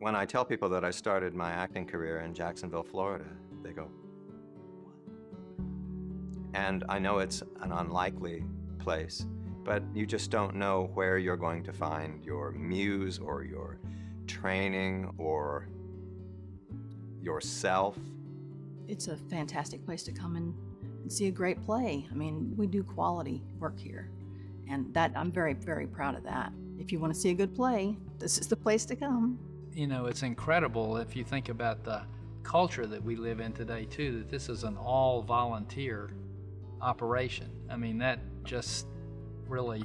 When I tell people that I started my acting career in Jacksonville, Florida, they go, "What?" And I know it's an unlikely place, but you just don't know where you're going to find your muse or your training or yourself. It's a fantastic place to come and see a great play. I mean, we do quality work here, and that I'm very, very proud of that. If you want to see a good play, this is the place to come. You know, it's incredible if you think about the culture that we live in today, too, that this is an all-volunteer operation. I mean, that just really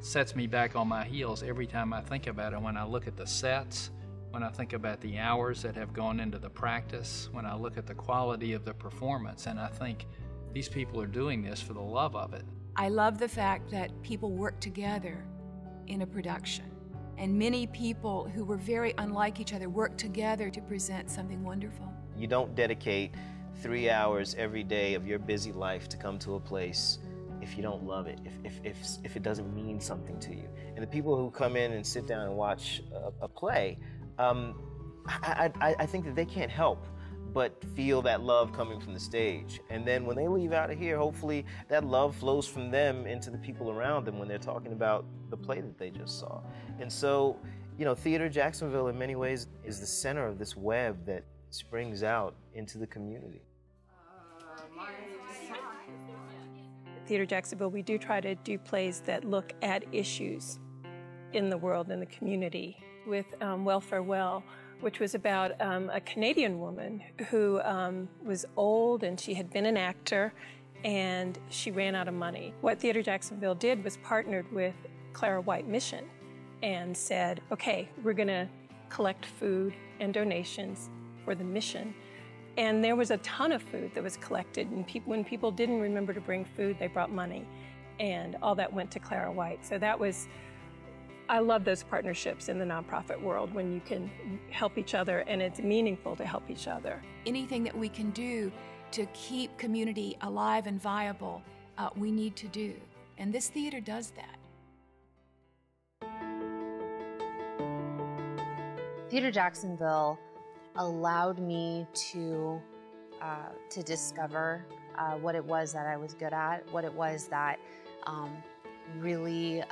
sets me back on my heels every time I think about it. When I look at the sets, when I think about the hours that have gone into the practice, when I look at the quality of the performance, and I think these people are doing this for the love of it. I love the fact that people work together in a production. And many people who were very unlike each other work together to present something wonderful. You don't dedicate 3 hours every day of your busy life to come to a place if you don't love it, if it doesn't mean something to you. And the people who come in and sit down and watch a play, I think that they can't help but feel that love coming from the stage. And then when they leave out of here, hopefully that love flows from them into the people around them when they're talking about the play that they just saw. And so, you know, Theater Jacksonville in many ways is the center of this web that springs out into the community. At Theater Jacksonville, we do try to do plays that look at issues in the world, in the community. With Well Farewell, which was about a Canadian woman who was old and she had been an actor and she ran out of money. What Theater Jacksonville did was partnered with Clara White Mission and said, okay, we're gonna collect food and donations for the mission. And there was a ton of food that was collected, and when people didn't remember to bring food, they brought money. And all that went to Clara White. So that was, I love those partnerships in the nonprofit world when you can help each other and it's meaningful to help each other. Anything that we can do to keep community alive and viable, we need to do. And this theater does that. Theater Jacksonville allowed me to discover what it was that I was good at, what it was that really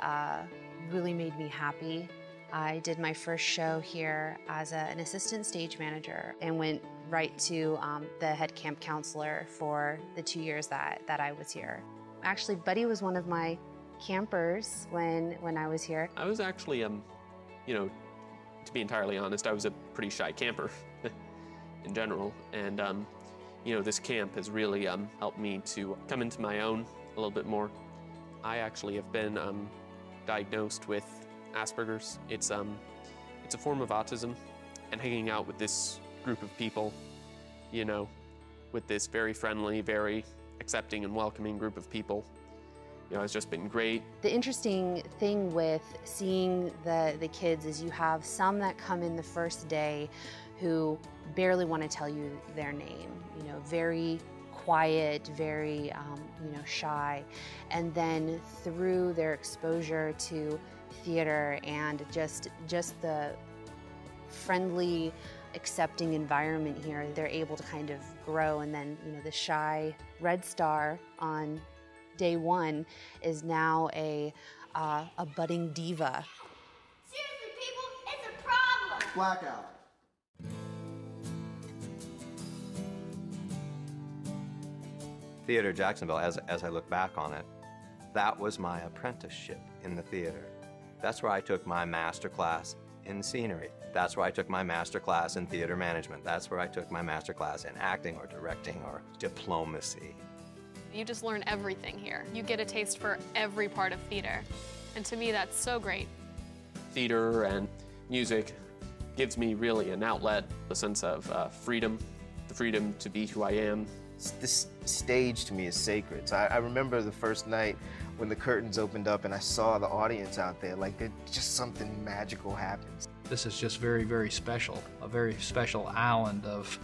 made me happy. I did my first show here as an assistant stage manager and went right to the head camp counselor for the 2 years that I was here. Actually, Buddy was one of my campers when I was here. I was actually, you know, to be entirely honest, I was a pretty shy camper in general. And, you know, this camp has really helped me to come into my own a little bit more. I actually have been diagnosed with Asperger's. It's a form of autism, and hanging out with this group of people, you know, with this very friendly, very accepting and welcoming group of people, you know, has just been great. The interesting thing with seeing the kids is you have some that come in the first day who barely want to tell you their name, you know, very quiet, very, you know, shy. And then through their exposure to theater and just the friendly, accepting environment here, they're able to kind of grow. And then, you know, the shy Red Star on day one is now a budding diva. Seriously, people, it's a problem! Blackout. Theater Jacksonville, as I look back on it, that was my apprenticeship in the theater. That's where I took my master class in scenery. That's where I took my master class in theater management. That's where I took my master class in acting or directing or diplomacy. You just learn everything here. You get a taste for every part of theater. And to me, that's so great. Theater and music gives me really an outlet, a sense of freedom, the freedom to be who I am. This stage to me is sacred. So I remember the first night when the curtains opened up and I saw the audience out there, like just something magical happens. This is just very, very special, a very special island of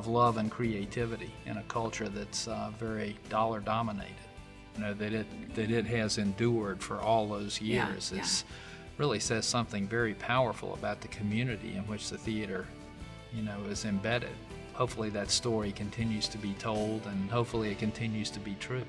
love and creativity in a culture that's very dollar dominated. You know, that it has endured for all those years. really says something very powerful about the community in which the theater, is embedded. Hopefully that story continues to be told, and hopefully it continues to be true.